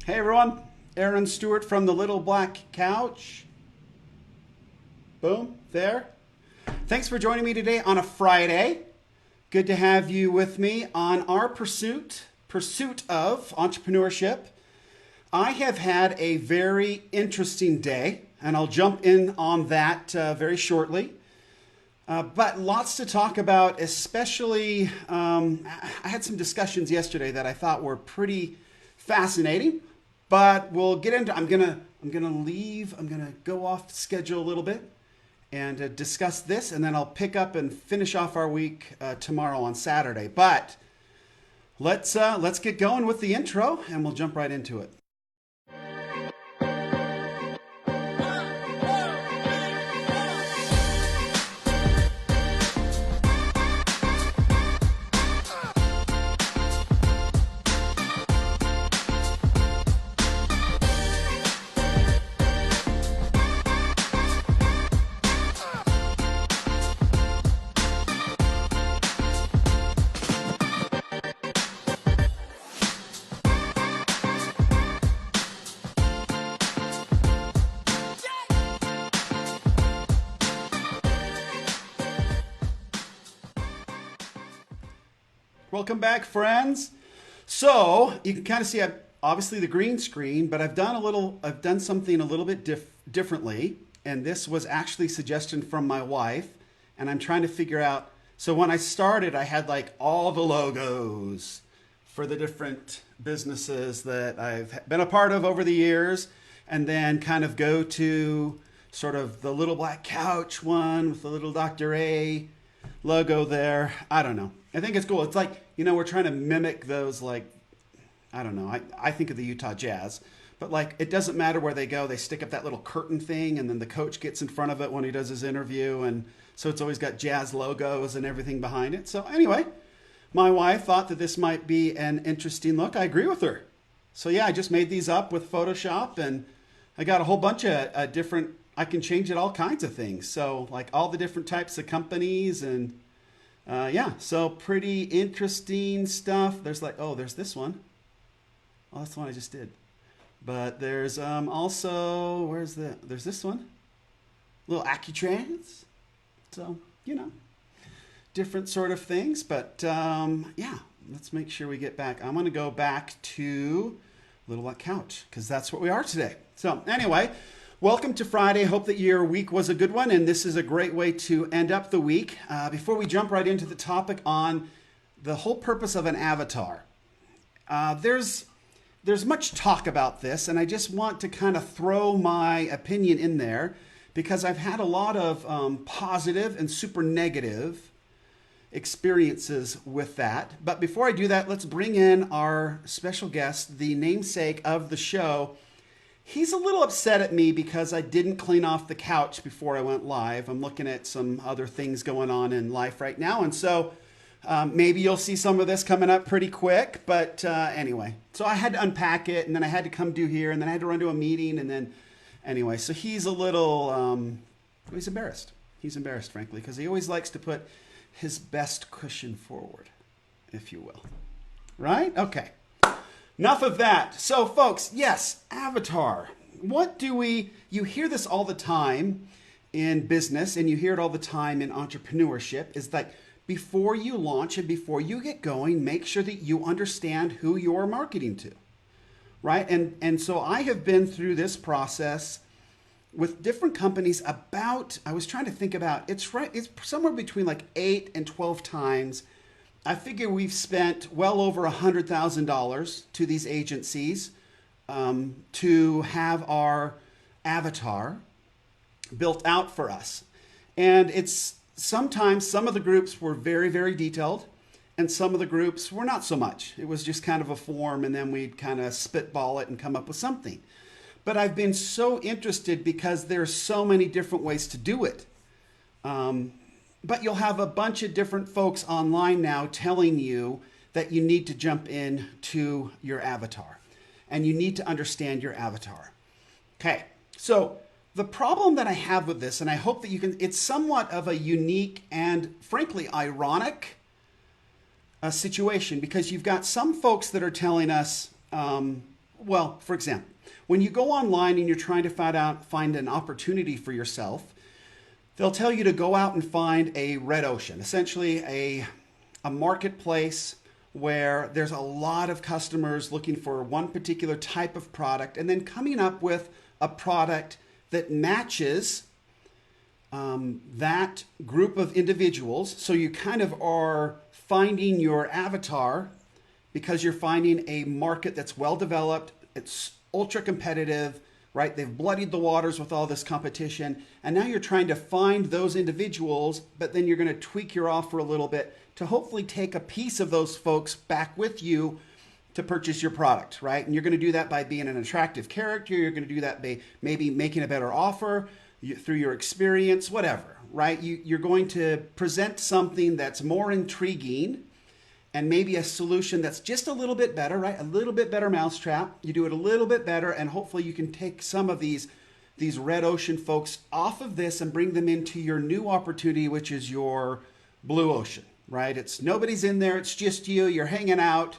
Hey everyone, Aaron Stewart from the Little Black Couch. Boom, there. Thanks for joining me today on a Friday. Good to have you with me on our pursuit of entrepreneurship. I have had a very interesting day, and I'll jump in on that very shortly. But lots to talk about, especially I had some discussions yesterday that I thought were pretty fascinating. But we'll get into. I'm gonna go off schedule a little bit and discuss this, and then I'll pick up and finish off our week tomorrow on Saturday. But let's get going with the intro, and we'll jump right into it. Welcome back, friends. So you can kind of see, obviously the green screen, but I've done something a little bit differently, and this was actually a suggestion from my wife, and I'm trying to figure out. So when I started, I had like all the logos for the different businesses that I've been a part of over the years, and then kind of go to sort of the Little Black Couch one with the little Dr. A logo there. I don't know. I think it's cool. It's like, we're trying to mimic those, like, I don't know. I think of the Utah Jazz, but like, it doesn't matter where they go. They stick up that little curtain thing, and then the coach gets in front of it when he does his interview. And so it's always got Jazz logos and everything behind it. So anyway, my wife thought that this might be an interesting look. I agree with her. So yeah, I just made these up with Photoshop, and I got a whole bunch of different, I can change it all kinds of things. So like all the different types of companies and yeah, so pretty interesting stuff. There's like, there's this one. Oh, that's the one I just did. But there's also, there's this one. Little Accutrans. So, different sort of things. But yeah, let's make sure we get back. I'm going to go back to Little Black Couch because that's what we are today. So anyway, welcome to Friday. Hope that your week was a good one, and this is a great way to end up the week. Before we jump right into the topic on the whole purpose of an avatar, there's much talk about this, and I just want to kind of throw my opinion in there because I've had a lot of positive and super negative experiences with that. But before I do that, let's bring in our special guest, the namesake of the show. He's a little upset at me because I didn't clean off the couch before I went live. I'm looking at some other things going on in life right now. And so maybe you'll see some of this coming up pretty quick. But anyway, so I had to unpack it, and then I had to come do here, and then I had to run to a meeting. And then anyway, so he's a little, he's embarrassed. He's embarrassed, frankly, because he always likes to put his best cushion forward, if you will. Right? Okay. Enough of that. So, folks, yes, avatar. You hear this all the time in business, and you hear it all the time in entrepreneurship, is that before you launch and before you get going, make sure that you understand who you're marketing to, right? And so I have been through this process with different companies I was trying to think about, it's somewhere between like 8 and 12 times. I figure we've spent well over $100,000 to these agencies to have our avatar built out for us. And it's sometimes some of the groups were very, very detailed, and some of the groups were not so much. It was just kind of a form, and then we'd kind of spitball it and come up with something. But I've been so interested because there's so many different ways to do it. But you'll have a bunch of different folks online now telling you that you need to jump in to your avatar and you need to understand your avatar. Okay, so the problem that I have with this, and I hope that it's somewhat of a unique and frankly ironic situation because you've got some folks that are telling us, Well, for example, when you go online and you're trying to find an opportunity for yourself, they'll tell you to go out and find a red ocean, essentially a marketplace where there's a lot of customers looking for one particular type of product and then coming up with a product that matches that group of individuals. So you kind of are finding your avatar because you're finding a market that's well developed, it's ultra competitive, right? They've bloodied the waters with all this competition. And now you're trying to find those individuals, but then you're going to tweak your offer a little bit to hopefully take a piece of those folks back with you to purchase your product, right? And you're going to do that by being an attractive character. You're going to do that by maybe making a better offer through your experience, whatever, right? You're going to present something that's more intriguing and maybe a solution that's just a little bit better, right? A little bit better mousetrap. You do it a little bit better, and hopefully you can take some of these red ocean folks off of this and bring them into your new opportunity, which is your blue ocean, right? It's nobody's in there. It's just you. You're hanging out.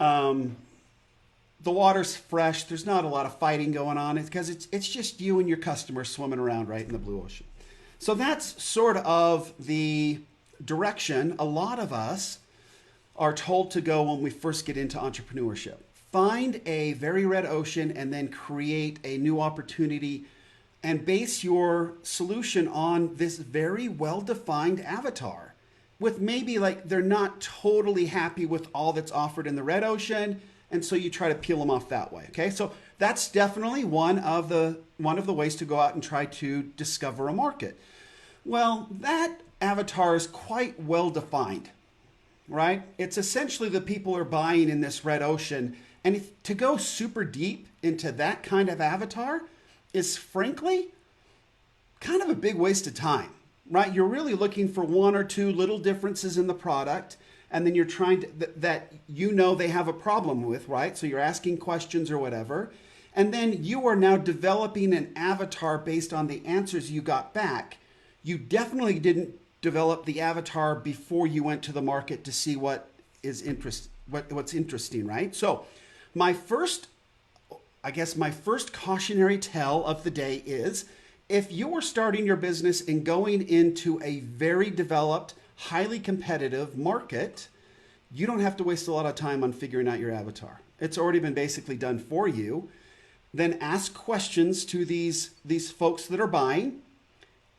The water's fresh. There's not a lot of fighting going on. It's because it's just you and your customer swimming around right in the blue ocean. So that's sort of the direction a lot of us are told to go when we first get into entrepreneurship. Find a very red ocean and then create a new opportunity and base your solution on this very well-defined avatar with maybe like they're not totally happy with all that's offered in the red ocean, and so you try to peel them off that way. Okay, so that's definitely one of the ways to go out and try to discover a market. Well, that avatar is quite well defined, right? It's essentially the people are buying in this red ocean. And to go super deep into that kind of avatar is frankly kind of a big waste of time, right? You're really looking for one or two little differences in the product. And then you're trying to, that you know they have a problem with, right? So you're asking questions or whatever. And then you are now developing an avatar based on the answers you got back. You definitely didn't develop the avatar before you went to the market to see what's interesting, right? So my first cautionary tale of the day is if you are starting your business and going into a very developed, highly competitive market, you don't have to waste a lot of time on figuring out your avatar. It's already been basically done for you. Then ask questions to these folks that are buying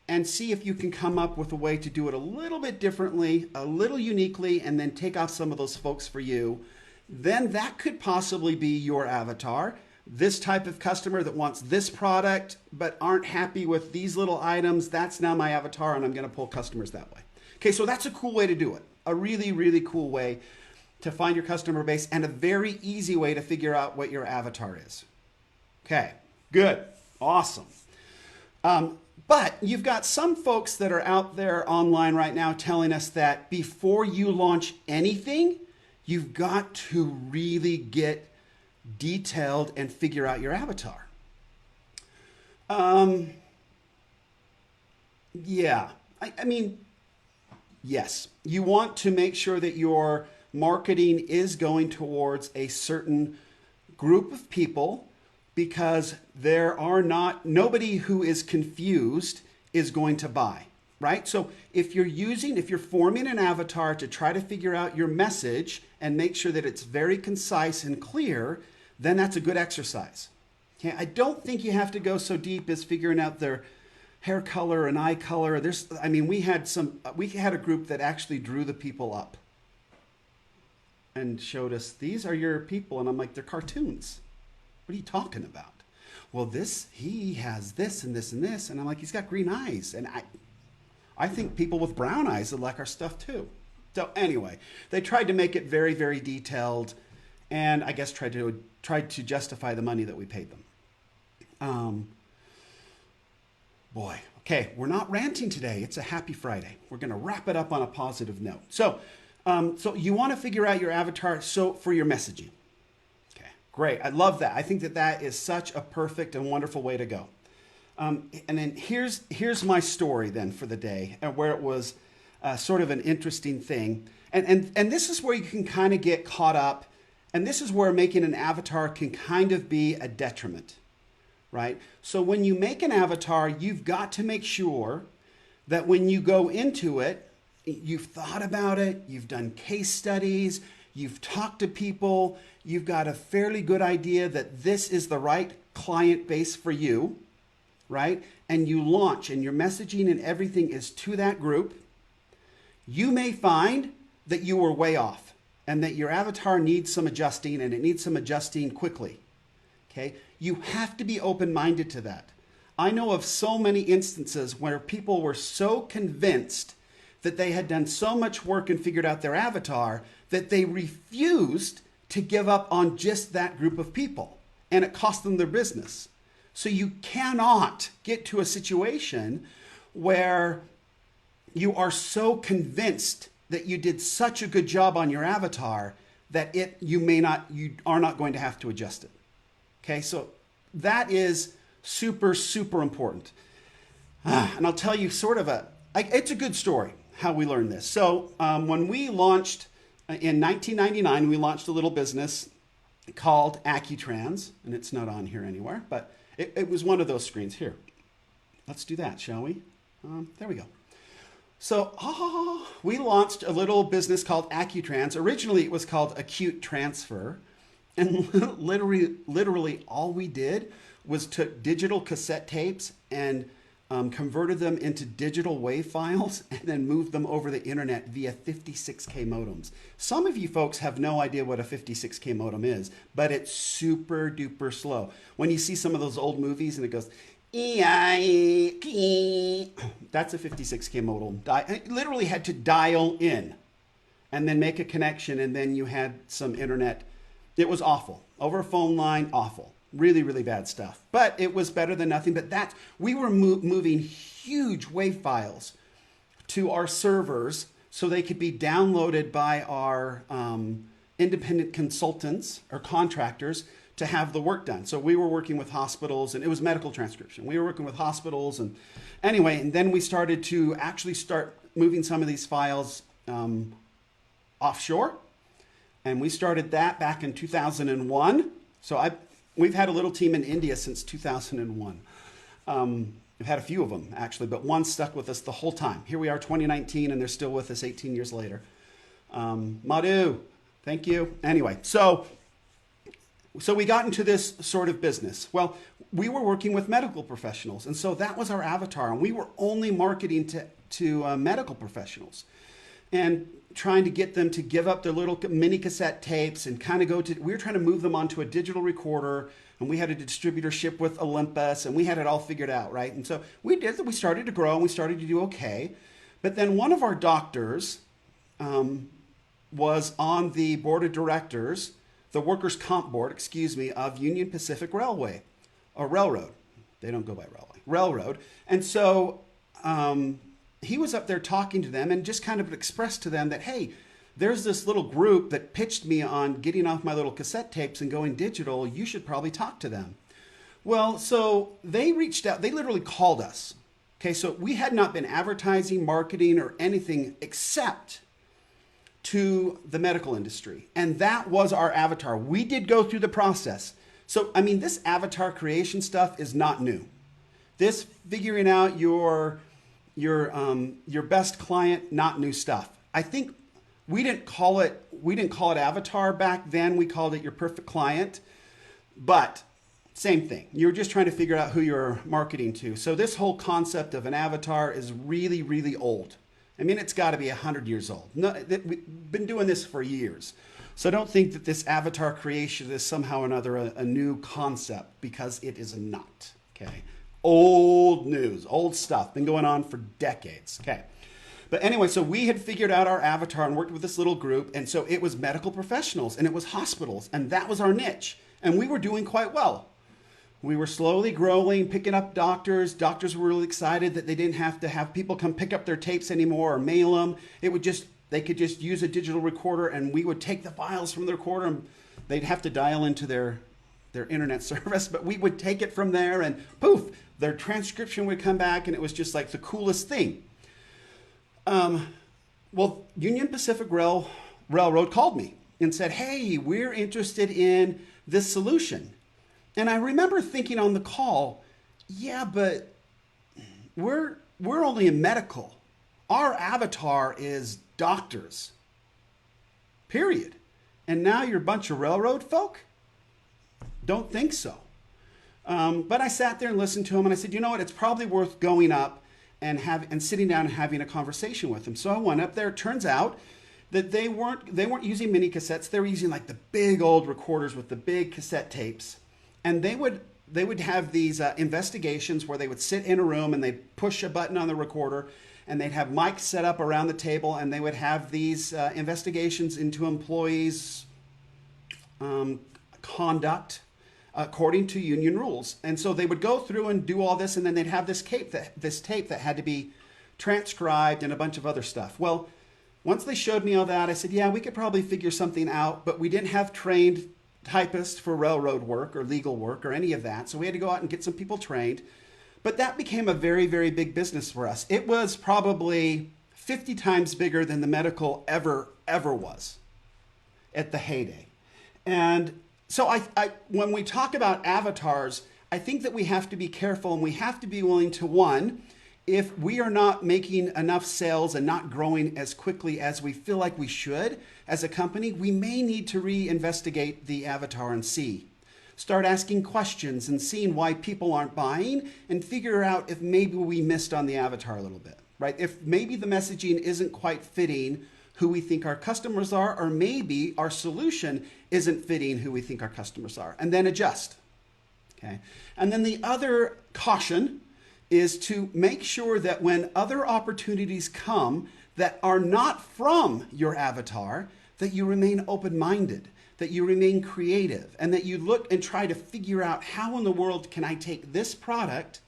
and see if you can come up with a way to do it a little bit differently, a little uniquely, and then take off some of those folks for you. Then that could possibly be your avatar. This type of customer that wants this product but aren't happy with these little items, that's now my avatar, and I'm going to pull customers that way. Okay, so that's a cool way to do it. A really, really cool way to find your customer base and a very easy way to figure out what your avatar is. Okay, good, awesome. But you've got some folks that are out there online right now telling us that before you launch anything, you've got to really get detailed and figure out your avatar. Yeah, I mean, yes, you want to make sure that your marketing is going towards a certain group of people because nobody who is confused is going to buy, right? So if you're forming an avatar to try to figure out your message and make sure that it's very concise and clear, then that's a good exercise. Okay, I don't think you have to go so deep as figuring out their hair color and eye color. We had a group that actually drew the people up and showed us, these are your people. And I'm like, they're cartoons. What are you talking about? Well, he has this and this and this. And I'm like, he's got green eyes. And I think people with brown eyes would like our stuff too. So anyway, they tried to make it very, very detailed and I guess tried to justify the money that we paid them. Boy, okay, we're not ranting today. It's a happy Friday. We're going to wrap it up on a positive note. So you want to figure out your avatar for your messaging. Great. I love that. I think that is such a perfect and wonderful way to go. And then here's my story then for the day, where it was sort of an interesting thing. And this is where you can kind of get caught up And this is where making an avatar can kind of be a detriment, right? So when you make an avatar, you've got to make sure that when you go into it, you've thought about it, you've done case studies, you've talked to people, you've got a fairly good idea that this is the right client base for you, right? And you launch and your messaging and everything is to that group. You may find that you were way off and that your avatar needs some adjusting, and it needs some adjusting quickly. Okay? You have to be open-minded to that. I know of so many instances where people were so convinced that they had done so much work and figured out their avatar that they refused to give up on just that group of people, and it cost them their business. So you cannot get to a situation where you are so convinced that you did such a good job on your avatar that you are not going to have to adjust it. Okay, so that is super, super important. And I'll tell you it's a good story how we learned this. So when we launched in 1999, we launched a little business called AccuTrans, and it's not on here anywhere, but it was one of those screens here. Let's do that, shall we? There we go. So we launched a little business called AccuTrans. Originally, it was called Acute Transfer. And literally all we did was took digital cassette tapes and converted them into digital WAV files and then moved them over the internet via 56K modems. Some of you folks have no idea what a 56K modem is, but it's super duper slow. When you see some of those old movies and it goes, that's a 56K modem. It literally had to dial in and then make a connection, and then you had some internet. It was awful. Over a phone line, awful. Really, really bad stuff. But it was better than nothing. But we were moving huge WAV files to our servers so they could be downloaded by our independent consultants or contractors to have the work done. So we were working with hospitals, and it was medical transcription. We were working with hospitals, and anyway, and then we started to actually start moving some of these files offshore, and we started that back in 2001. So we've had a little team in India since 2001. We've had a few of them actually, but one stuck with us the whole time. Here we are, 2019, and they're still with us 18 years later. Madhu, thank you. Anyway, so we got into this sort of business. Well, we were working with medical professionals, and so that was our avatar, and we were only marketing to medical professionals and trying to get them to give up their little mini cassette tapes and kind of we were trying to move them onto a digital recorder, and we had a distributorship with Olympus, and we had it all figured out, right? And so we started to grow, and we started to do okay. But then one of our doctors was on the board of directors, the workers' comp board, of Union Pacific Railway, or Railroad. They don't go by railway. Railroad. And so he was up there talking to them and just kind of expressed to them that, hey, there's this little group that pitched me on getting off my little cassette tapes and going digital. You should probably talk to them. Well, so they reached out. They literally called us. Okay, so we had not been advertising, marketing, or anything except to the medical industry. And that was our avatar. We did go through the process. So, I mean, this avatar creation stuff is not new. This figuring out your best client, not new stuff. I think we didn't call it avatar back then. We called it your perfect client, but same thing. You're just trying to figure out who you're marketing to. So this whole concept of an avatar is really, really old. I mean, it's got to be 100 years old. No, we've been doing this for years. So don't think that this avatar creation is somehow or another a new concept, because it is not. Okay. Old news, old stuff, been going on for decades. Okay. But anyway, so we had figured out our avatar and worked with this little group. And so it was medical professionals and it was hospitals, and that was our niche. And we were doing quite well. We were slowly growing, picking up doctors. Doctors were really excited that they didn't have to have people come pick up their tapes anymore or mail them. They could just use a digital recorder, and we would take the files from the recorder, and they'd have to dial into their internet service, but we would take it from there, and poof, their transcription would come back, and it was just like the coolest thing. Well, Union Pacific Railroad called me, and said, hey, we're interested in this solution. And I remember thinking on the call, yeah, but we're only in medical. Our avatar is doctors, period. And now you're a bunch of railroad folk? Don't think so. But I sat there and listened to him, and I said, you know what? It's probably worth going up and sitting down and having a conversation with him. So I went up there. It turns out that they weren't using mini cassettes. They were using like the big old recorders with the big cassette tapes, and they would have these investigations where they would sit in a room and they'd push a button on the recorder, and they'd have mics set up around the table, and they would have these investigations into employees' conduct according to union rules. And so they would go through and do all this, and then they'd have this tape that had to be transcribed and a bunch of other stuff. Well, once they showed me all that, I said, yeah, we could probably figure something out, but we didn't have trained typists for railroad work or legal work or any of that. So we had to go out and get some people trained. But that became a very, very big business for us. It was probably 50 times bigger than the medical ever was at the heyday. And so when we talk about avatars, I think that we have to be careful, and we have to be willing to, one, if we are not making enough sales and not growing as quickly as we feel like we should as a company, we may need to reinvestigate the avatar and start asking questions and seeing why people aren't buying, and figure out if maybe we missed on the avatar a little bit, right? If maybe the messaging isn't quite fitting who we think our customers are, or maybe our solution isn't fitting who we think our customers are, and then adjust, okay? And then the other caution is to make sure that when other opportunities come that are not from your avatar, that you remain open-minded, that you remain creative, and that you look and try to figure out, how in the world can I take this product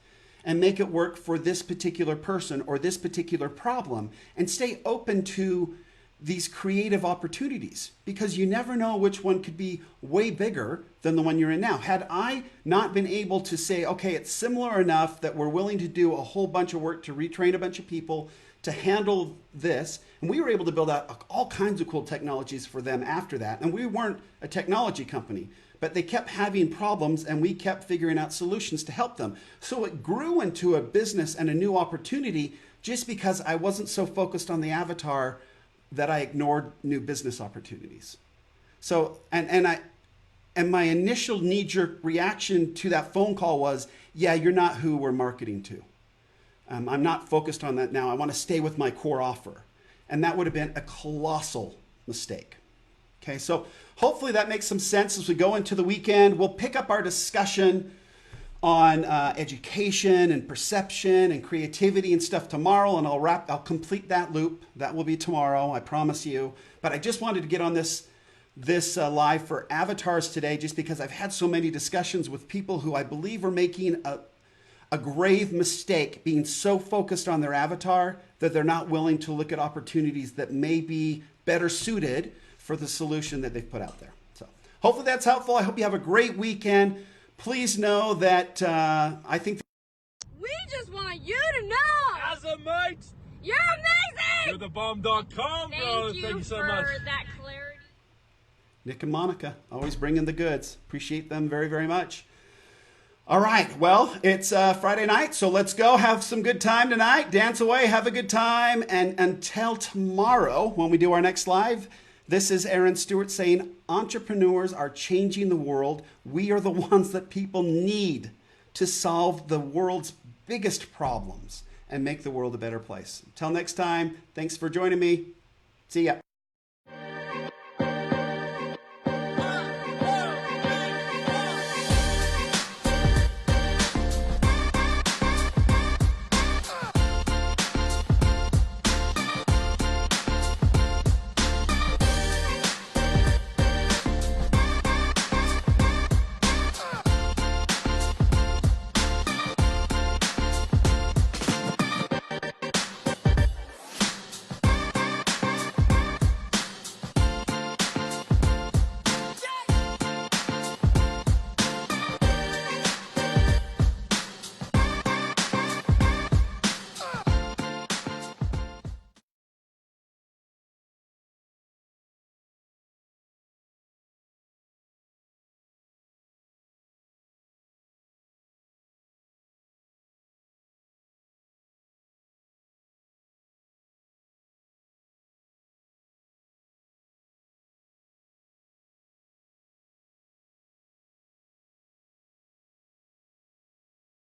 and make it work for this particular person or this particular problem, and stay open to these creative opportunities, because you never know which one could be way bigger than the one you're in now. Had I not been able to say, okay, it's similar enough that we're willing to do a whole bunch of work to retrain a bunch of people to handle this, and we were able to build out all kinds of cool technologies for them after that. And we weren't a technology company, but they kept having problems, and we kept figuring out solutions to help them. So it grew into a business and a new opportunity, just because I wasn't so focused on the avatar that I ignored new business opportunities. So, and my initial knee-jerk reaction to that phone call was, yeah, you're not who we're marketing to. I'm not focused on that now. I want to stay with my core offer. And that would have been a colossal mistake. Okay, so hopefully that makes some sense as we go into the weekend. We'll pick up our discussion on education and perception and creativity and stuff tomorrow, and I'll complete that loop. That will be tomorrow, I promise you. But I just wanted to get on this live for avatars today, just because I've had so many discussions with people who I believe are making a grave mistake, being so focused on their avatar that they're not willing to look at opportunities that may be better suited for the solution that they've put out there. So hopefully that's helpful. I hope you have a great weekend. Please know that I think we just want you to know, as a mate, you're amazing. you're the bomb.com, bro. Thank you so much for that clarity. Nick and Monica always bringing the goods. Appreciate them very, very much. All right, well, it's Friday night, so let's go have some good time tonight. Dance away, have a good time, and until tomorrow when we do our next live, this is Aaron Stewart saying, entrepreneurs are changing the world. We are the ones that people need to solve the world's biggest problems and make the world a better place. Until next time, thanks for joining me. See ya.